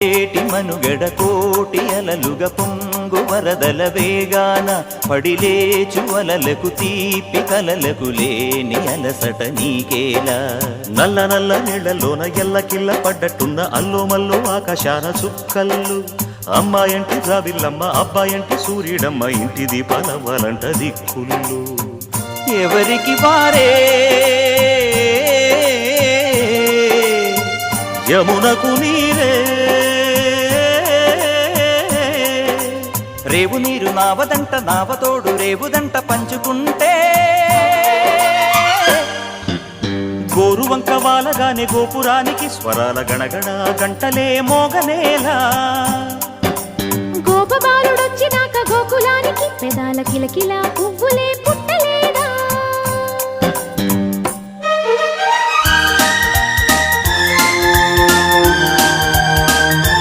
ఏటి మనుగడ కోటి అలలుగా పొంగు వరదల వేగాన పడిలేచు అలలకు తీపి కలలకు లేని అలసట నీకేలా నల్ల నల్ల నీళ్లలోన ఎల్లకిల్ల పడ్డట్టున్న అల్లో మల్లో ఆకాశాన చుక్కల్లు అమ్మాయంటి రావిల్లమ్మ అబ్బాయంటి సూర్యుడమ్మ ఇంటి దీపాలవ్వాలంట దిక్కులు ఎవరికి వారే యమునకు నీరే రేవు నీరు నావదంట నావతోడు రేవుదంట పంచుకుంటే గోరువంక వాలగానే గోపురానికి స్వరాల గణగణ గంటలే మోగనేలా గోపబాలుడొచ్చినాక గోకులానికి పెదాల కిలకిల పువ్వులే